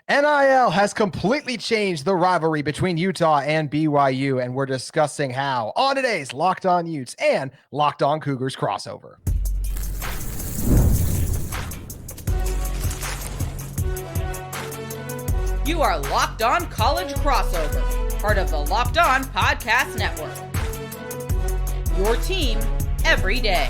NIL has completely changed the rivalry between Utah and BYU, and we're discussing how on today's Locked On Utes and Locked On Cougars crossover. You are Locked On College Crossover, part of the Locked On Podcast Network. Your team every day.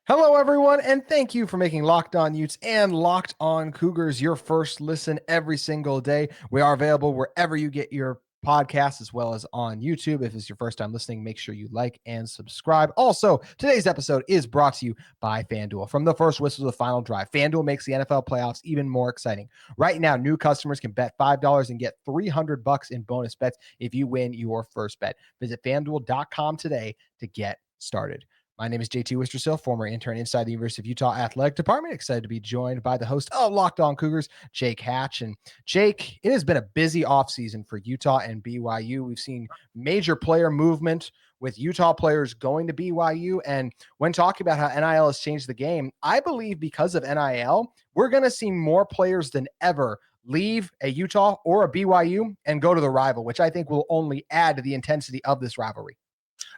Hello, everyone, and thank you for making Locked On Utes and Locked On Cougars your first listen every single day. We are available wherever you get your podcasts, as well as on YouTube. If it's your first time listening, make sure you like and subscribe. Also, today's episode is brought to you by FanDuel. From the first whistle to the final drive, FanDuel makes the NFL playoffs even more exciting. Right now, new customers can bet $5 and get $300 in bonus bets if you win your first bet. Visit FanDuel.com today to get started. My name is JT Wistrcill, former intern inside the University of Utah Athletic Department. Excited to be joined by the host of Locked On Cougars, Jaek Hatch. And Jake, it has been a busy offseason for Utah and BYU. We've seen major player movement with Utah players going to BYU. And when talking about how NIL has changed the game, I believe because of NIL, we're going to see more players than ever leave a Utah or a BYU and go to the rival, which I think will only add to the intensity of this rivalry.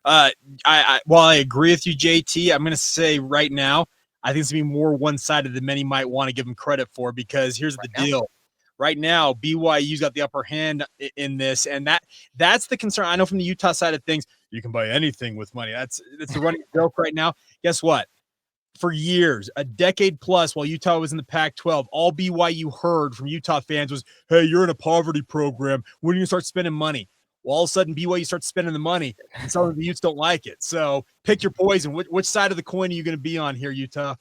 While I agree with you, JT, I'm going to say right now, I think it's going to be more one-sided than many might want to give them credit for, because here's the deal. Right now, BYU's got the upper hand in this, and that's the concern. I know from the Utah side of things, you can buy anything with money. That's the running joke right now. Guess what? For years, a decade plus, while Utah was in the Pac-12, all BYU heard from Utah fans was, hey, you're in a poverty program. When are you going to start spending money? Well, all of a sudden, BYU starts spending the money, and some of the Utes don't like it. So pick your poison. Which side of the coin are you going to be on here, Utah?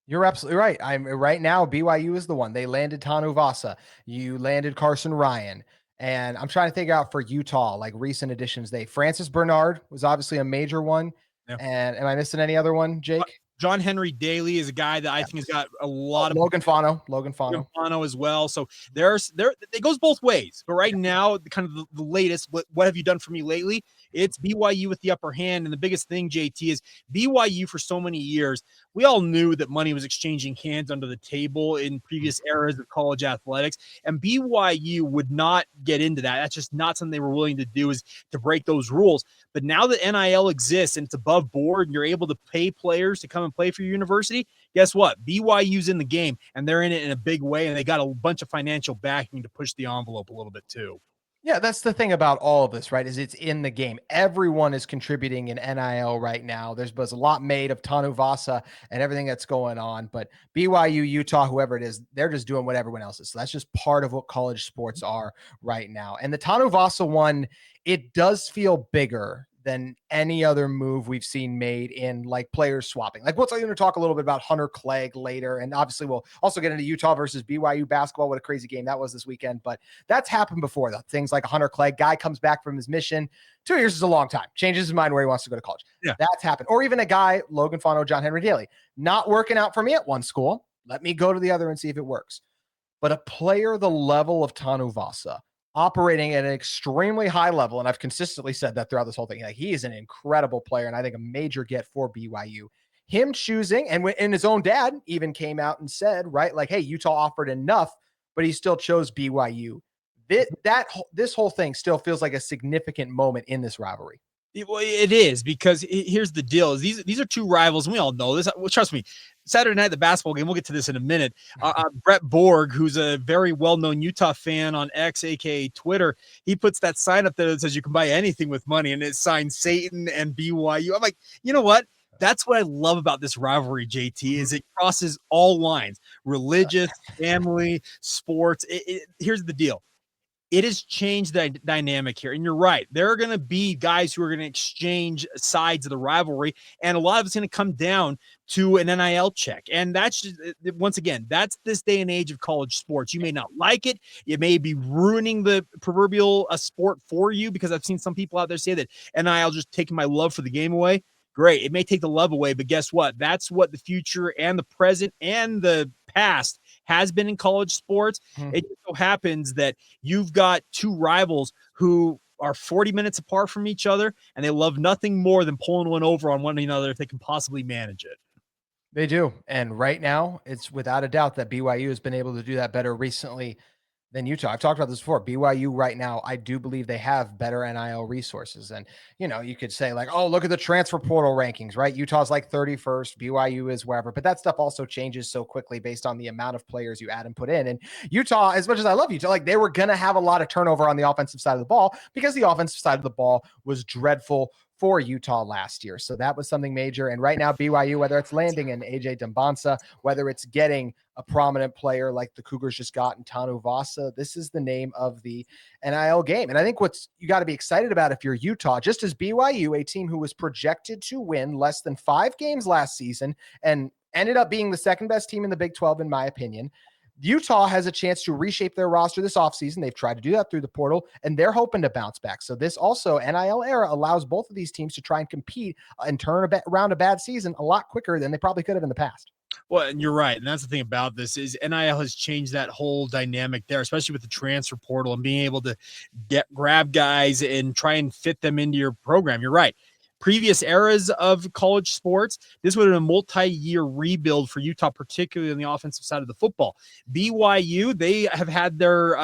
You're absolutely right. I'm right now. BYU is the one. They landed Tanuvasa. You landed Carson Ryan. And I'm trying to figure out for Utah, like recent additions. Francis Bernard was obviously a major one. Yeah. And am I missing any other one, Jake? John Henry Daly is a guy that I think has got a lot of Logan Fano as well. So it goes both ways. But right now, kind of the latest, what have you done for me lately? It's BYU with the upper hand. And the biggest thing, JT, is BYU for so many years, we all knew that money was exchanging hands under the table in previous eras of college athletics. And BYU would not get into that. That's just not something they were willing to do, is to break those rules. But now that NIL exists and it's above board and you're able to pay players to come and play for your university, guess what? BYU's in the game, and they're in it in a big way, and they got a bunch of financial backing to push the envelope a little bit too. Yeah, that's the thing about all of this, right? Is it's in the game. Everyone is contributing in NIL right now. There's a lot made of Tanuvasa and everything that's going on, but BYU, Utah, whoever it is, they're just doing what everyone else is. So that's just part of what college sports are right now. And the Tanuvasa one, it does feel bigger than any other move we've seen made in like players swapping. Like, we're going to talk a little bit about Hunter Clegg later. And obviously we'll also get into Utah versus BYU basketball. What a crazy game that was this weekend, but that's happened before though. Things like a Hunter Clegg guy comes back from his mission. 2 years is a long time. Changes his mind where he wants to go to college. Yeah. That's happened. Or even a guy, Logan Fano, John Henry Daly, not working out for me at one school. Let me go to the other and see if it works. But a player the level of Tanuvasa, operating at an extremely high level, and I've consistently said that throughout this whole thing, like, he is an incredible player, and I think a major get for BYU. Him choosing, and his own dad even came out and said, right, like, hey, Utah offered enough, but he still chose BYU. This whole thing still feels like a significant moment in this rivalry. It is, because here's the deal: these are two rivals, and we all know this. Well, trust me, Saturday night, the basketball game, we'll get to this in a minute. Brett Borg, who's a very well-known Utah fan on X, aka Twitter, he puts that sign up there that says you can buy anything with money, and it's signed Satan and BYU. I'm like, you know what? That's what I love about this rivalry, JT, is it crosses all lines: religious, family, sports. Here's the deal. It has changed the dynamic here. And you're right. There are going to be guys who are going to exchange sides of the rivalry. And a lot of it's going to come down to an NIL check. And that's just, once again, that's this day and age of college sports. You may not like it. It may be ruining the proverbial sport for you, because I've seen some people out there say that NIL just taking my love for the game away. Great. It may take the love away, but guess what? That's what the future and the present and the past has been in college sports. It just so happens that you've got two rivals who are 40 minutes apart from each other, and they love nothing more than pulling one over on one another if they can possibly manage it. They do. And right now, it's without a doubt that BYU has been able to do that better recently than Utah. I've talked about this before. BYU right now, I do believe they have better NIL resources. And, you could say like, oh, look at the transfer portal rankings, right? Utah's like 31st, BYU is wherever, but that stuff also changes so quickly based on the amount of players you add and put in. And Utah, as much as I love Utah, like they were going to have a lot of turnover on the offensive side of the ball because the offensive side of the ball was dreadful for Utah last year. So that was something major. And right now, BYU, whether it's landing an AJ Dembonsa, whether it's getting a prominent player like the Cougars just got in Tanuvasa, this is the name of the NIL game. And I think what's you got to be excited about if you're Utah, just as BYU, a team who was projected to win less than 5 games last season and ended up being the second best team in the Big 12, in my opinion. Utah has a chance to reshape their roster this offseason. They've tried to do that through the portal, and they're hoping to bounce back. So this also, NIL era, allows both of these teams to try and compete and turn around a bad season a lot quicker than they probably could have in the past. Well, and you're right. And that's the thing about this is NIL has changed that whole dynamic there, especially with the transfer portal and being able to grab guys and try and fit them into your program. You're right. Previous eras of college sports, this would have been a multi-year rebuild for Utah, particularly on the offensive side of the football. BYU, they have had their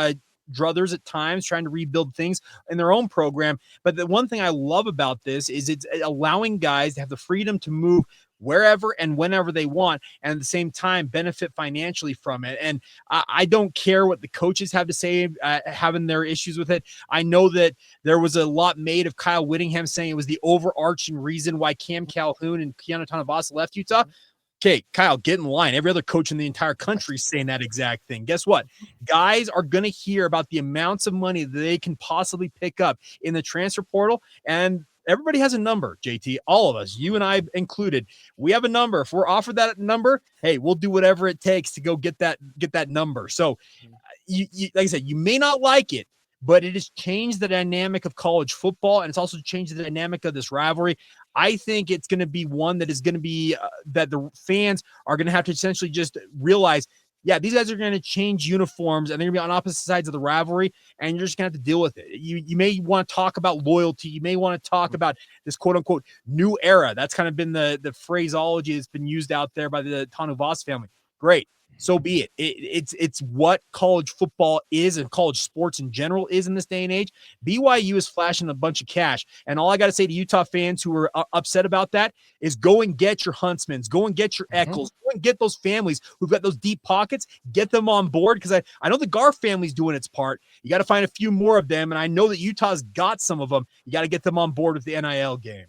druthers at times trying to rebuild things in their own program. But the one thing I love about this is it's allowing guys to have the freedom to move wherever and whenever they want, and at the same time benefit financially from it. And I don't care what the coaches have to say, having their issues with it. I know that there was a lot made of Kyle Whittingham saying it was the overarching reason why Cam Calhoun and Keanu Tanuvasa left Utah. Okay, Kyle, get in line. Every other coach in the entire country is saying that exact thing. Guess what? Guys are going to hear about the amounts of money that they can possibly pick up in the transfer portal, and everybody has a number, JT. All of us, you and I included, we have a number. If we're offered that number, hey, we'll do whatever it takes to go get that number. So, you like I said, you may not like it, but it has changed the dynamic of college football, and it's also changed the dynamic of this rivalry. I think it's going to be one that is going to be that the fans are going to have to essentially just realize, yeah, these guys are going to change uniforms and they're going to be on opposite sides of the rivalry, and you're just going to have to deal with it. You may want to talk about loyalty. You may want to talk about this quote unquote new era. That's kind of been the phraseology that's been used out there by the Tanuvasa family. Great. So be it. It's what college football is and college sports in general is in this day and age. BYU is flashing a bunch of cash. And all I got to say to Utah fans who are upset about that is go and get your Huntsmans, go and get your Eccles, go and get those families who've got those deep pockets, get them on board. Because I know the Gar family's doing its part. You got to find a few more of them. And I know that Utah's got some of them. You got to get them on board with the NIL game.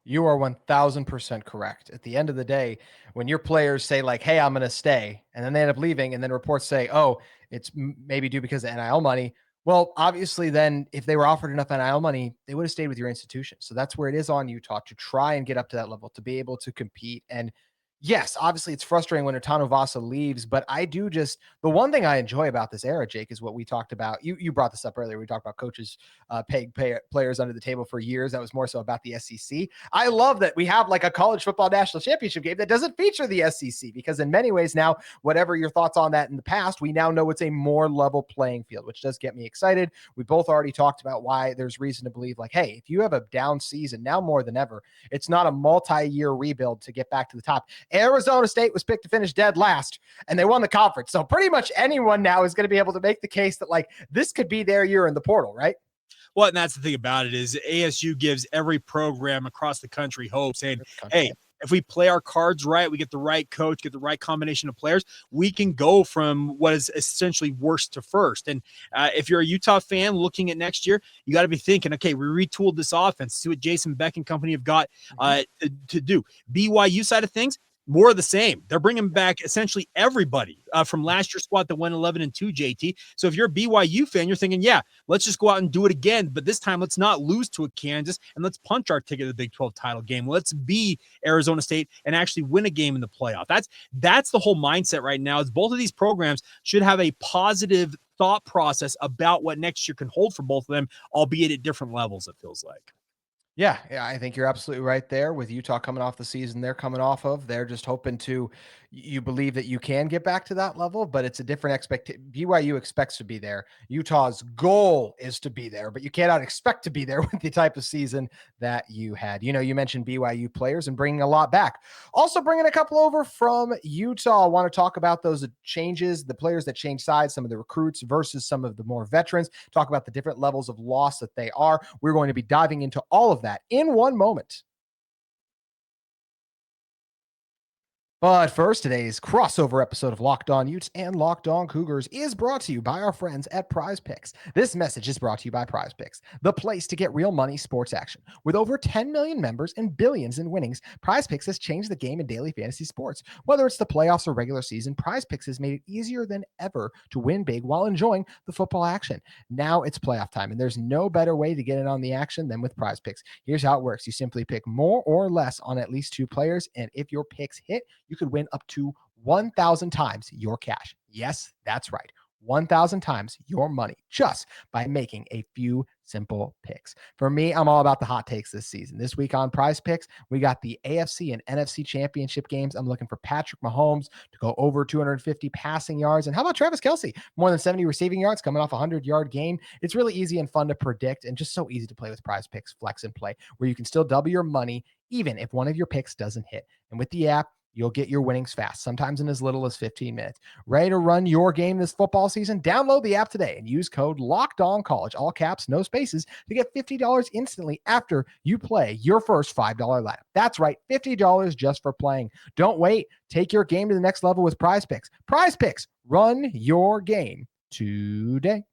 You are 1000% correct. At the end of the day, when your players say like, hey, I'm going to stay, and then they end up leaving, and then reports say, oh, it's maybe due because of NIL money. Well, obviously then if they were offered enough NIL money, they would have stayed with your institution. So that's where it is on Utah to try and get up to that level, to be able to compete. And yes, obviously it's frustrating when Tanuvasa leaves, but the one thing I enjoy about this era, Jake, is what we talked about. You brought this up earlier. We talked about coaches paying players under the table for years. That was more so about the SEC. I love that we have like a college football national championship game that doesn't feature the SEC, because in many ways now, whatever your thoughts on that in the past, we now know it's a more level playing field, which does get me excited. We both already talked about why there's reason to believe like, hey, if you have a down season now more than ever, it's not a multi-year rebuild to get back to the top. Arizona State was picked to finish dead last, and they won the conference. So pretty much anyone now is going to be able to make the case that like this could be their year in the portal, right? Well, and that's the thing about it is ASU gives every program across the country hope, saying, hey, if we play our cards right, we get the right coach, get the right combination of players, we can go from what is essentially worst to first. And if you're a Utah fan looking at next year, you got to be thinking, okay, we retooled this offense. See what Jason Beck and company have got to do. BYU side of things, more of the same. They're bringing back essentially everybody from last year's squad that went 11-2, JT. So if you're a BYU fan, you're thinking, yeah, let's just go out and do it again. But this time, let's not lose to a Kansas, and let's punch our ticket to the Big 12 title game. Let's be Arizona State and actually win a game in the playoff. That's the whole mindset right now, is both of these programs should have a positive thought process about what next year can hold for both of them, albeit at different levels, it feels like. Yeah, I think you're absolutely right there with Utah coming off the season they're coming off of. They're just hoping to, you believe that you can get back to that level, but it's a different expectation. BYU expects to be there. Utah's goal is to be there, but you cannot expect to be there with the type of season that you had. You mentioned BYU players and bringing a lot back. Also bringing a couple over from Utah. I want to talk about those changes, the players that change sides, some of the recruits versus some of the more veterans, talk about the different levels of loss that they are. We're going to be diving into all of that in one moment. But first, today's crossover episode of Locked On Utes and Locked On Cougars is brought to you by our friends at PrizePicks. This message is brought to you by PrizePicks, the place to get real money sports action. With over 10 million members and billions in winnings, PrizePicks has changed the game in daily fantasy sports. Whether it's the playoffs or regular season, PrizePicks has made it easier than ever to win big while enjoying the football action. Now it's playoff time, and there's no better way to get in on the action than with PrizePicks. Here's how it works. You simply pick more or less on at least two players, and if your picks hit, you could win up to 1,000 times your cash. Yes, that's right. 1,000 times your money just by making a few simple picks. For me, I'm all about the hot takes this season. This week on PrizePicks, we got the AFC and NFC championship games. I'm looking for Patrick Mahomes to go over 250 passing yards. And how about Travis Kelce? More than 70 receiving yards coming off a 100-yard game. It's really easy and fun to predict and just so easy to play with PrizePicks Flex and Play, where you can still double your money even if one of your picks doesn't hit. And with the app, you'll get your winnings fast, sometimes in as little as 15 minutes. Ready to run your game this football season? Download the app today and use code LOCKEDONCollege, all caps, no spaces, to get $50 instantly after you play your first $5 lineup. That's right, $50 just for playing. Don't wait. Take your game to the next level with PrizePicks. PrizePicks, run your game today.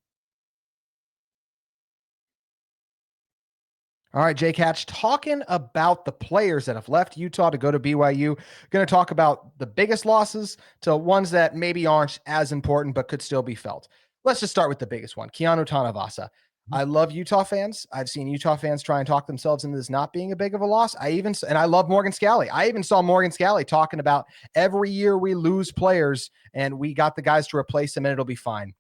All right, Jaek Hatch, talking about the players that have left Utah to go to BYU. Going to talk about the biggest losses to ones that maybe aren't as important but could still be felt. Let's just start with the biggest one, Keanu Tanuvasa. I love Utah fans. I've seen Utah fans try and talk themselves into this not being a big of a loss. And I love Morgan Scalley. I even saw Morgan Scalley talking about every year we lose players and we got the guys to replace them and it'll be fine.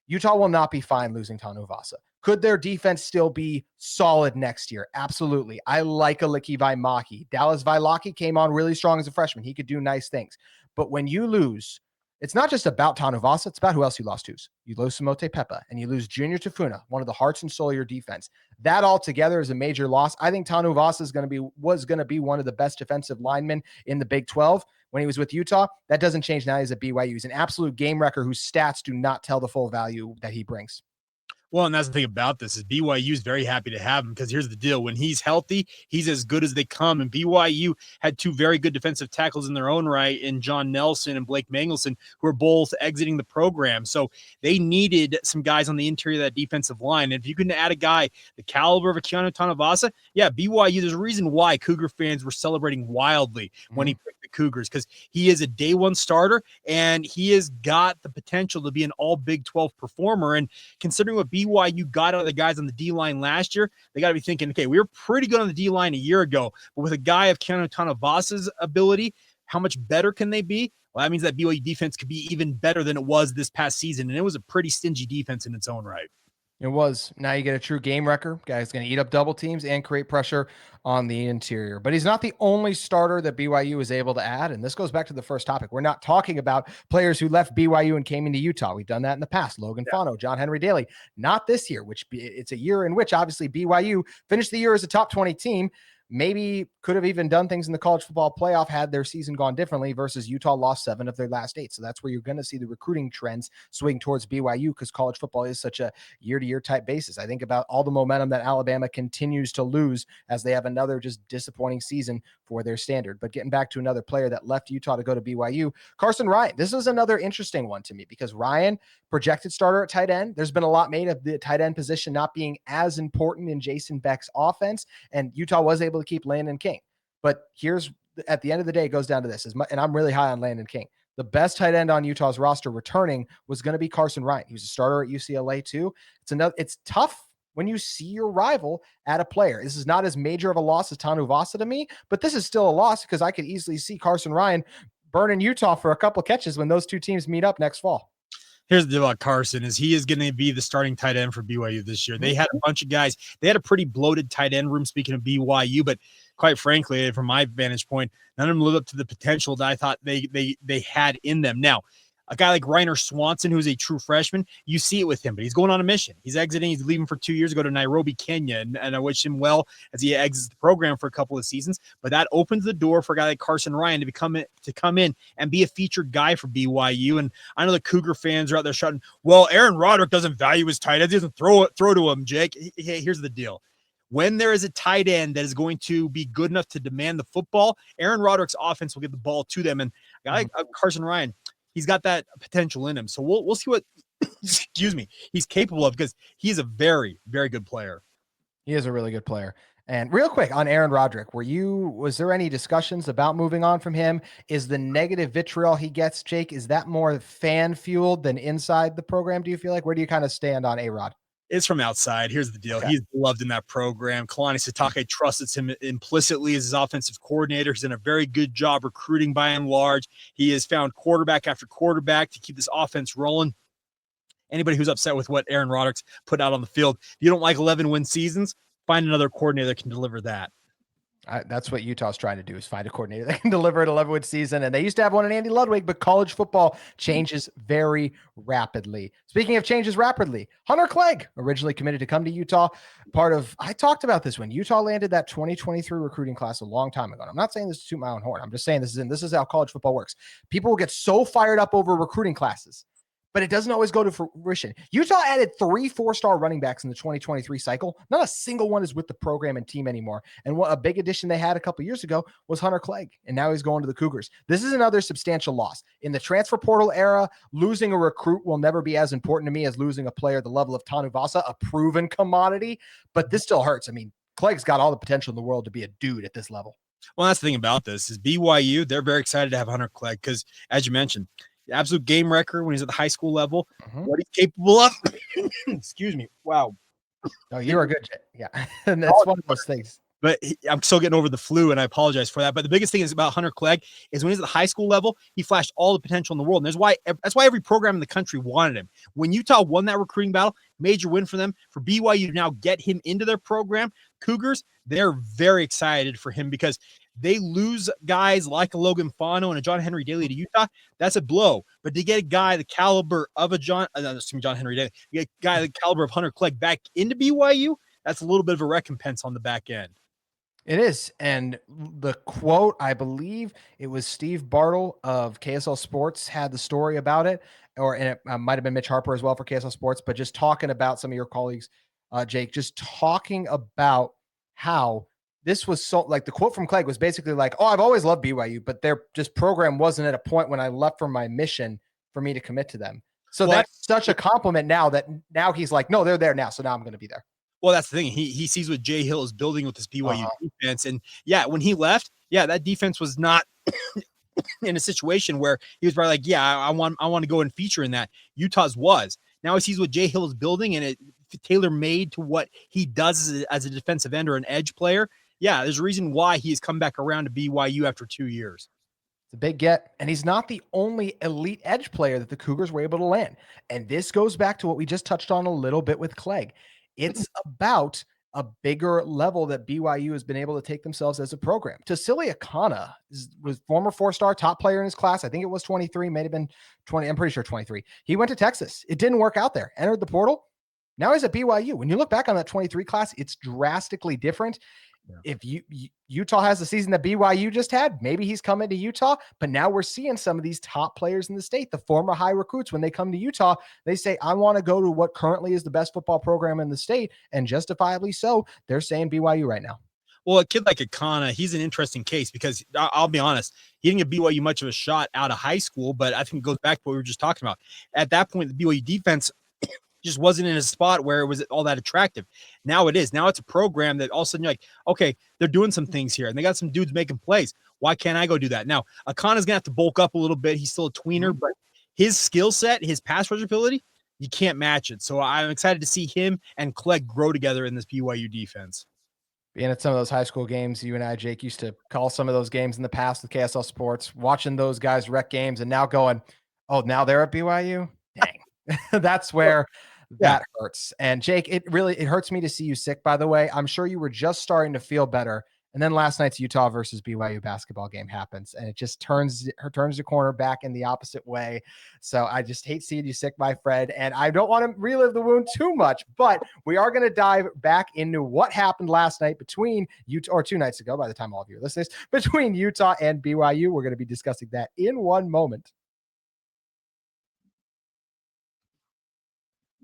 Utah will not be fine losing Tanuvasa. Could their defense still be solid next year? Absolutely. I like Aliki Vaimaki. Dallas Vailaki came on really strong as a freshman. He could do nice things. But when you lose, it's not just about Tanuvasa. It's about who else you lost to. You lose Samote Pepa and you lose Junior Tafuna, one of the hearts and soul of your defense. That altogether is a major loss. I think Tanuvasa was going to be one of the best defensive linemen in the Big 12 when he was with Utah. That doesn't change now. He's at BYU. He's an absolute game wrecker whose stats do not tell the full value that he brings. Well, and that's the thing about this is BYU is very happy to have him because here's the deal. When he's healthy, he's as good as they come. And BYU had two very good defensive tackles in their own right in John Nelson and Blake Mangelson, who are both exiting the program. So they needed some guys on the interior of that defensive line. And if you can add a guy the caliber of a Keanu Tanuvasa, yeah, BYU, there's a reason why Cougar fans were celebrating wildly when he picked the Cougars, because he is a day one starter and he has got the potential to be an all Big 12 performer. And considering what BYU got out of the guys on the D-line last year, they got to be thinking, okay, we were pretty good on the D-line a year ago, but with a guy of Keanu Tanuvasa's ability, how much better can they be? Well, that means that BYU defense could be even better than it was this past season, and it was a pretty stingy defense in its own right. It was. Now you get a true game wrecker. Guy's going to eat up double teams and create pressure on the interior. But he's not the only starter that BYU is able to add. And this goes back to the first topic. We're not talking about players who left BYU and came into Utah. We've done that in the past. Logan Fano, John Henry Daly. Not this year, which it's a year in which obviously BYU finished the year as a top 20 team. Maybe could have even done things in the college football playoff had their season gone differently versus Utah lost 7 of their last 8. So that's where you're going to see the recruiting trends swing towards BYU because college football is such a year-to-year type basis. I think about all the momentum that Alabama continues to lose as they have another just disappointing season for their standard. But getting back to another player that left Utah to go to BYU, Carson Ryan. This is another interesting one to me because Ryan, projected starter at tight end. There's been a lot made of the tight end position not being as important in Jason Beck's offense, and Utah was able to keep Landon King. But here's, at the end of the day, it goes down to this, and I'm really high on Landon King. The best tight end on Utah's roster returning was going to be Carson Ryan. He was a starter at UCLA too. It's tough when you see your rival at a player. This is not as major of a loss as Tanuvasa to me, but this is still a loss because I could easily see Carson Ryan burning Utah for a couple catches when those two teams meet up next fall. Here's the deal about Carson is he is going to be the starting tight end for BYU this year. They had a bunch of guys. They had a pretty bloated tight end room, speaking of BYU, but quite frankly, from my vantage point, none of them lived up to the potential that I thought they had in them. Now, a guy like Reiner Swanson, who's a true freshman, you see it with him, but he's going on a mission. He's exiting. He's leaving for 2 years to go to Nairobi, Kenya, and I wish him well as he exits the program for a couple of seasons. But that opens the door for a guy like Carson Ryan to come in and be a featured guy for BYU. And I know the Cougar fans are out there shouting, "Well, Aaron Roderick doesn't value his tight ends. He doesn't throw to him, Jake." Hey, here's the deal. When there is a tight end that is going to be good enough to demand the football, Aaron Roderick's offense will get the ball to them. And a guy like Carson Ryan, he's got that potential in him. So we'll see what, excuse me, he's capable of, because he's a very, very good player. He is a really good player. And real quick on Aaron Roderick, was there any discussions about moving on from him? Is the negative vitriol he gets, Jake, is that more fan fueled than inside the program? Do you feel like, where do you kind of stand on A-Rod? It's from outside. Here's the deal. Okay. He's loved in that program. Kalani Sitake trusts him implicitly as his offensive coordinator. He's done a very good job recruiting by and large. He has found quarterback after quarterback to keep this offense rolling. Anybody who's upset with what Aaron Roderick's put out on the field, if you don't like 11-win seasons, find another coordinator that can deliver that. That's what Utah's trying to do, is find a coordinator that can deliver an 11-win season. And they used to have one in Andy Ludwig, but college football changes very rapidly. Speaking of changes rapidly, Hunter Clegg, originally committed to come to Utah. I talked about this when Utah landed that 2023 recruiting class a long time ago. And I'm not saying this to toot my own horn. I'm just saying this is how college football works. People will get so fired up over recruiting classes, but it doesn't always go to fruition. Utah added 3 4-star running backs in the 2023 cycle. Not a single one is with the program and team anymore. And what a big addition they had a couple years ago was Hunter Clegg, and now he's going to the Cougars. This is another substantial loss. In the transfer portal era, losing a recruit will never be as important to me as losing a player the level of Tanuvasa, a proven commodity, but this still hurts. I mean, Clegg's got all the potential in the world to be a dude at this level. Well, that's the thing about this is BYU, they're very excited to have Hunter Clegg because, as you mentioned, absolute game record when he's at the high school level, what he's capable of. Excuse me. Wow. Oh, you are good. Yeah. And that's one of those things. But I'm still getting over the flu, and I apologize for that. But the biggest thing is about Hunter Clegg is when he's at the high school level, he flashed all the potential in the world. And that's why every program in the country wanted him. When Utah won that recruiting battle, major win for them. For BYU to now get him into their program, Cougars, they're very excited for him because they lose guys like a Logan Fano and a John Henry Daly to Utah. That's a blow. But to get a guy the caliber of a John Henry Daly, you get a guy the caliber of Hunter Clegg back into BYU, that's a little bit of a recompense on the back end. It is. And the quote, I believe it was Steve Bartle of KSL Sports had the story about it, and it might have been Mitch Harper as well for KSL Sports, but just talking about some of your colleagues, Jake, just talking about how this was so, like, the quote from Clegg was basically like, "Oh, I've always loved BYU, but their just program wasn't at a point when I left for my mission for me to commit to them." So that's such a compliment now that now he's like, "No, they're there now. So now I'm going to be there." Well, that's the thing. He sees what Jay Hill is building with this BYU defense. And yeah, when he left, that defense was not in a situation where he was probably like, I want to go and feature in that. Utah's was. Now he sees what Jay Hill is building, and it tailor-made to what he does as a defensive end or an edge player. Yeah, there's a reason why he has come back around to BYU after 2 years. It's a big get, and he's not the only elite edge player that the Cougars were able to land. And this goes back to what we just touched on a little bit with Clegg. It's about a bigger level that BYU has been able to take themselves as a program. Tassili Akana was former 4-star top player in his class. I think it was 23, may have been 20. I'm pretty sure 23. He went to Texas. It didn't work out there. Entered the portal. Now he's at BYU. When you look back on that 23 class, it's drastically different. Yeah. If Utah has the season that BYU just had, maybe he's coming to Utah, but now we're seeing some of these top players in the state, the former high recruits, when they come to Utah, they say, I want to go to what currently is the best football program in the state, and justifiably so, they're saying BYU right now. Well, a kid like Akana, he's an interesting case because I'll be honest, he didn't give BYU much of a shot out of high school, but I think it goes back to what we were just talking about. At that point, the BYU defense just wasn't in a spot where it was all that attractive. Now it is. Now it's a program that all of a sudden you're like, okay, they're doing some things here, and they got some dudes making plays. Why can't I go do that? Now, Akana's going to have to bulk up a little bit. He's still a tweener, but his skill set, his pass rush ability, you can't match it. So I'm excited to see him and Clegg grow together in this BYU defense. Being at some of those high school games, you and I, Jake, used to call some of those games in the past with KSL Sports, watching those guys wreck games, and now going, oh, now they're at BYU? Dang. That's where that hurts. And Jake, it hurts me to see you sick, by the way. I'm sure you were just starting to feel better. And then last night's Utah versus BYU basketball game happens, and it just turns the corner back in the opposite way. So I just hate seeing you sick, my friend. And I don't want to relive the wound too much, but we are going to dive back into what happened last night between Utah, or 2 nights ago, by the time all of you are listening, between Utah and BYU. We're going to be discussing that in one moment.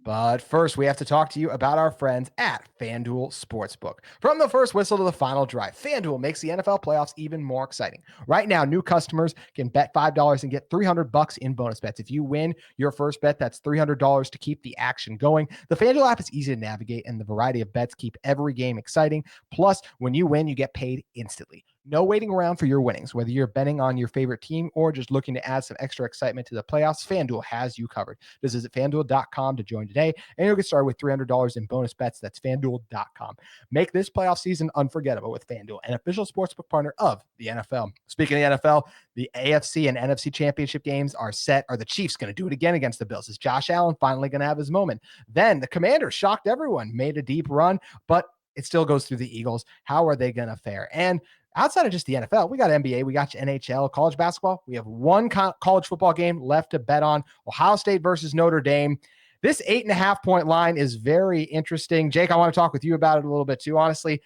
But first, we have to talk to you about our friends at FanDuel Sportsbook. From the first whistle to the final drive, FanDuel makes the NFL playoffs even more exciting. Right now, new customers can bet $5 and get $300 in bonus bets. If you win your first bet, that's $300 to keep the action going. The FanDuel app is easy to navigate, and the variety of bets keep every game exciting. Plus, when you win, you get paid instantly. No waiting around for your winnings. Whether you're betting on your favorite team or just looking to add some extra excitement to the playoffs, FanDuel has you covered. Just visit FanDuel.com to join today, and you'll get started with $300 in bonus bets. That's FanDuel.com. Make this playoff season unforgettable with FanDuel, an official sportsbook partner of the NFL. Speaking of the NFL, the AFC and NFC championship games are set. Are the Chiefs going to do it again against the Bills? Is Josh Allen finally going to have his moment? Then the Commanders shocked everyone, made a deep run, but it still goes through the Eagles. How are they going to fare? And outside of just the NFL, we got NBA, we got NHL, college basketball. We have one college football game left to bet on: Ohio State versus Notre Dame. This 8.5-point line is very interesting. Jake, I want to talk with you about it a little bit too. Honestly,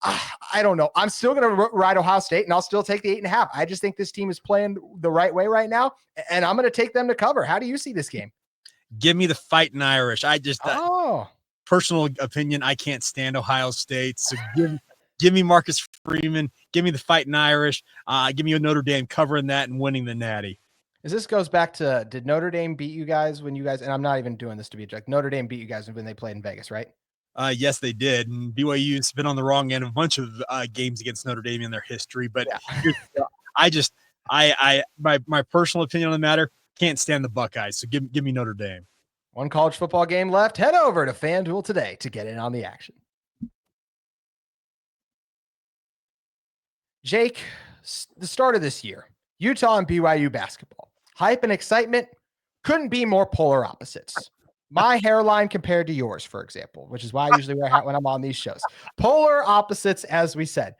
I don't know. I'm still going to ride Ohio State, and I'll still take the 8.5. I just think this team is playing the right way right now, and I'm going to take them to cover. How do you see this game? Give me the Fighting Irish. Personal opinion, I can't stand Ohio State. So give me Marcus Freeman. Give me the Fighting Irish. Give me a Notre Dame covering that and winning the Natty. As this goes back to, did Notre Dame beat you guys when you guys, and I'm not even doing this to be a joke, Notre Dame beat you guys when they played in Vegas, right? Yes, they did. And BYU's been on the wrong end of a bunch of games against Notre Dame in their history. But my personal opinion on the matter, can't stand the Buckeyes. So give me Notre Dame. One college football game left. Head over to FanDuel today to get in on the action. Jake, the start of this year, Utah and BYU basketball. Hype and excitement couldn't be more polar opposites. My hairline compared to yours, for example, which is why I usually wear a hat when I'm on these shows. Polar opposites, as we said.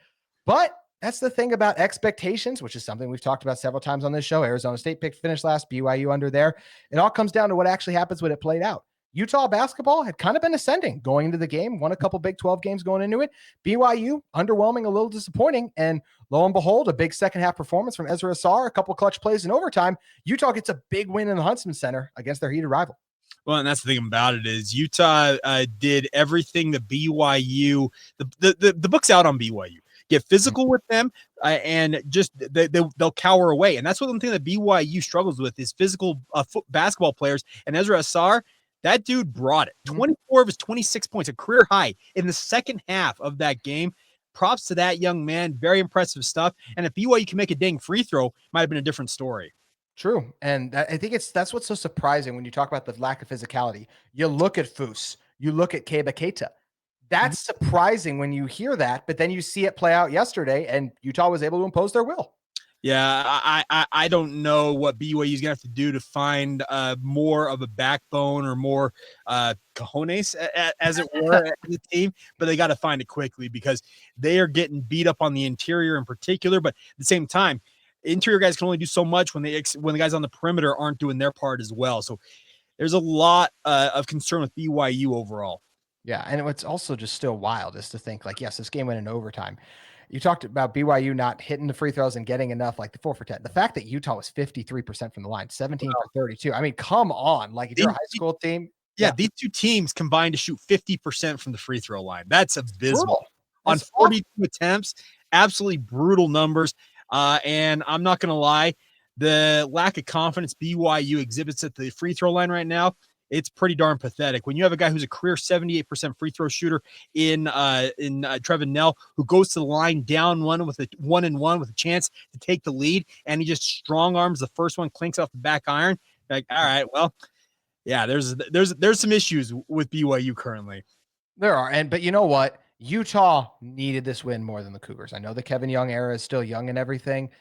But that's the thing about expectations, which is something we've talked about several times on this show. Arizona State picked finish last, BYU under there. It all comes down to what actually happens when it played out. Utah basketball had kind of been ascending going into the game, won a couple Big 12 games going into it. BYU, underwhelming, a little disappointing. And lo and behold, a big second half performance from Ezra Asar, a couple clutch plays in overtime. Utah gets a big win in the Huntsman Center against their heated rival. Well, and that's the thing about it is Utah did everything that BYU, the book's out on BYU. Get physical with them, and just they'll cower away. And that's one thing that BYU struggles with is physical basketball players. And Ezra Asar, that dude brought it. 24 of his 26 points, a career high in the second half of that game. Props to that young man. Very impressive stuff. And if BYU can make a dang free throw, might have been a different story. True. And I think that's what's so surprising when you talk about the lack of physicality. You look at Foose, you look at Gabe Keita. That's surprising when you hear that, but then you see it play out yesterday and Utah was able to impose their will. Yeah, I don't know what BYU is going to have to do to find more of a backbone or more cojones, as it were, as a team, but they got to find it quickly because they are getting beat up on the interior in particular, but at the same time, interior guys can only do so much when the guys on the perimeter aren't doing their part as well. So there's a lot of concern with BYU overall. Yeah, and what's also just still wild is to think like, yes, this game went in overtime. You talked about BYU not hitting the free throws and getting enough, like the 4 for 10. The fact that Utah was 53% from the line, 17 for 32. I mean, come on. Like if you're a high school team. Yeah, these two teams combined to shoot 50% from the free throw line. That's abysmal. On 42 attempts, absolutely brutal numbers. And I'm not going to lie, the lack of confidence BYU exhibits at the free throw line right now, it's pretty darn pathetic. When you have a guy who's a career 78% free throw shooter in Trevin Nell, who goes to the line down one with a 1-and-1 with a chance to take the lead, and he just strong arms the first one, clinks off the back iron. Like, all right, well, yeah, there's some issues with BYU currently. There are, but you know what? Utah needed this win more than the Cougars. I know the Kevin Young era is still young and everything.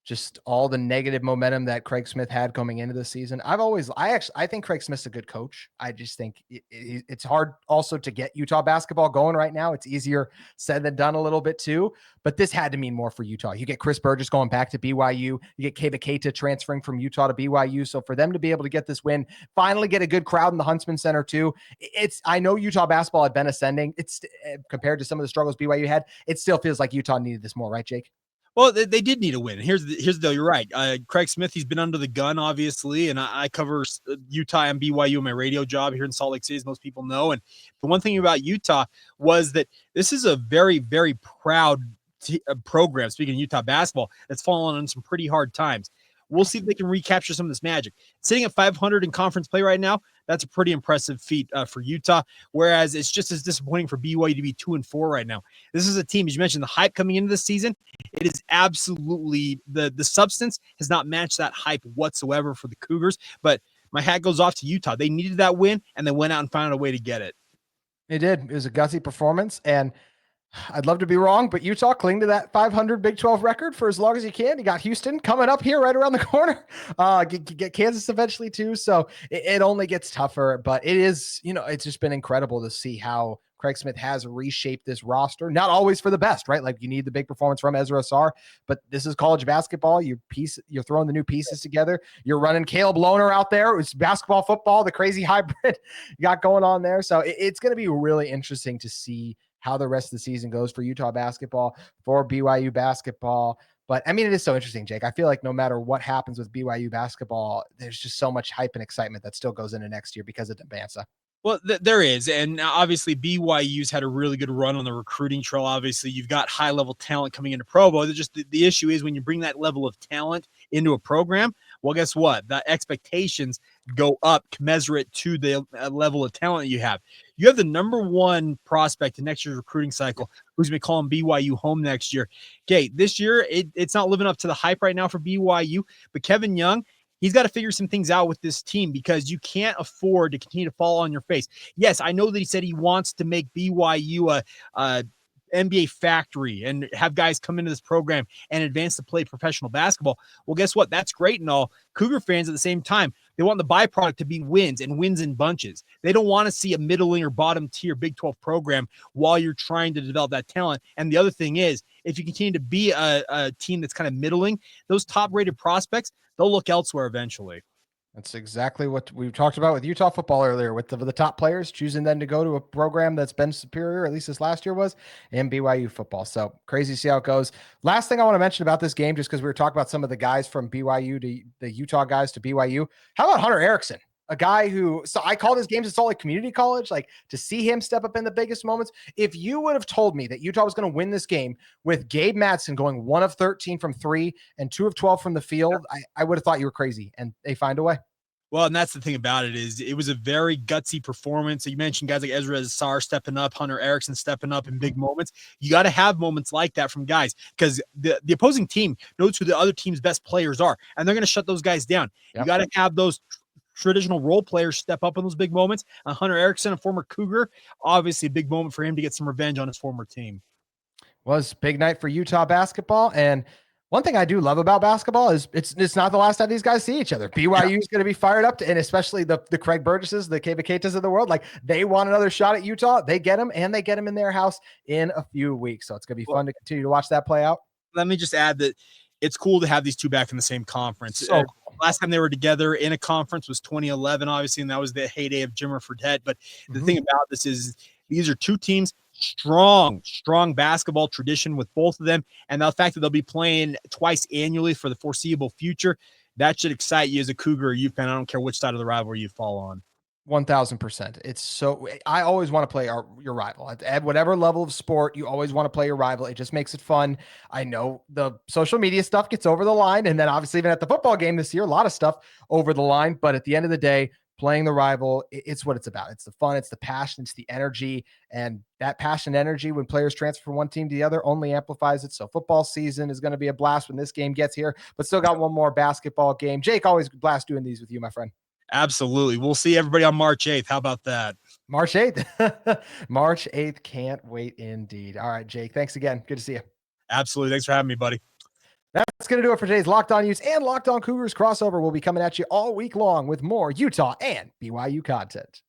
just all the negative momentum that Craig Smith had coming into the season. I think Craig Smith's a good coach. I just think it's hard also to get Utah basketball going right now. It's easier said than done a little bit too, but this had to mean more for Utah. You get Chris Burgess going back to BYU. You get Keita transferring from Utah to BYU. So for them to be able to get this win, finally get a good crowd in the Huntsman Center too. I know Utah basketball had been ascending. It's compared to some of the struggles BYU had. It still feels like Utah needed this more, right, Jake? Well, they did need a win. Here's the deal. You're right. Craig Smith, he's been under the gun, obviously, and I cover Utah and BYU in my radio job here in Salt Lake City, as most people know. And the one thing about Utah was that this is a very, very proud program, speaking of Utah basketball, that's fallen on some pretty hard times. We'll see if they can recapture some of this magic. Sitting at 500 in conference play right now, that's a pretty impressive feat for Utah, whereas it's just as disappointing for BYU to be 2-4 right now. This is a team, as you mentioned, the hype coming into this season, it is absolutely the substance has not matched that hype whatsoever for the Cougars, but my hat goes off to Utah. They needed that win, and they went out and found a way to get it. It did. It was a gutsy performance, and I'd love to be wrong, but Utah cling to that 500 Big 12 record for as long as you can. You got Houston coming up here right around the corner. Get Kansas eventually too. So it only gets tougher, but it is, it's just been incredible to see how Craig Smith has reshaped this roster. Not always for the best, right? Like you need the big performance from Ezra Asar, but this is college basketball. You're throwing the new pieces together. You're running Caleb Lohner out there. It's basketball, football, the crazy hybrid you got going on there. So it's going to be really interesting to see how the rest of the season goes for Utah basketball, for BYU basketball. But I mean, it is so interesting, Jake. I feel like no matter what happens with BYU basketball, there's just so much hype and excitement that still goes into next year because of Tanuvasa. Well, there is. And obviously BYU's had a really good run on the recruiting trail. Obviously you've got high level talent coming into Pro Bowl. Just the issue is when you bring that level of talent into a program, well, guess what? The expectations go up commensurate to the level of talent you have. You have the number one prospect in next year's recruiting cycle who's going to be calling BYU home next year. Okay, this year it's not living up to the hype right now for BYU, but Kevin Young, he's got to figure some things out with this team because you can't afford to continue to fall on your face. Yes, I know that he said he wants to make BYU a NBA factory and have guys come into this program and advance to play professional basketball. Well, guess what? That's great and all. Cougar fans at the same time, they want the byproduct to be wins and wins in bunches. They don't want to see a middling or bottom tier Big 12 program while you're trying to develop that talent. And the other thing is, if you continue to be a team that's kind of middling, those top rated prospects, they'll look elsewhere eventually. That's exactly what we talked about with Utah football earlier, with the top players choosing then to go to a program that's been superior, at least this last year was, in BYU football. So crazy to see how it goes. Last thing I want to mention about this game, just because we were talking about some of the guys from BYU to the Utah guys to BYU. How about Hunter Erickson? A guy who, so I called his games at Salt Lake Community College, like to see him step up in the biggest moments. If you would have told me that Utah was going to win this game with Gabe Madsen going 1 of 13 from 3 and 2 of 12 from the field, I would have thought you were crazy, and they find a way. Well, and that's the thing about it is it was a very gutsy performance. You mentioned guys like Ezra Asar stepping up, Hunter Erickson stepping up in big moments. You got to have moments like that from guys because the opposing team knows who the other team's best players are, and they're going to shut those guys down. Yep. You got to have those traditional role players step up in those big moments. Hunter Erickson, a former Cougar, obviously a big moment for him to get some revenge on his former team. Was big night for Utah basketball. And one thing I do love about basketball is it's not the last time these guys see each other. BYU is going to be fired up, and especially the Craig Burgesses, the Keita of the world. Like they want another shot at Utah. They get them, and they get them in their house in a few weeks. So it's going to be fun to continue to watch that play out. Let me just add that it's cool to have these two back in the same conference. So last time they were together in a conference was 2011, obviously, and that was the heyday of Jimmer Fredette. But the thing about this is these are two teams, strong basketball tradition with both of them. And the fact that they'll be playing twice annually for the foreseeable future, that should excite you as a Cougar or Ute fan. I don't care which side of the rivalry you fall on. 1000%. It's so, I always want to play your rival at whatever level of sport. You always want to play your rival. It just makes it fun. I know the social media stuff gets over the line. And then obviously even at the football game this year, a lot of stuff over the line, but at the end of the day, playing the rival, it's what it's about. It's the fun, it's the passion, it's the energy, and that passion and energy when players transfer from one team to the other only amplifies it. So football season is going to be a blast when this game gets here, but still got one more basketball game. Jake, always a blast doing these with you, my friend. Absolutely. We'll see everybody on March 8th. How about that? March 8th. March 8th. Can't wait indeed. All right, Jake, thanks again. Good to see you. Absolutely. Thanks for having me, buddy. That's That's going to do it for today's Locked On Utes and Locked On Cougars crossover. We'll be coming at you all week long with more Utah and BYU content.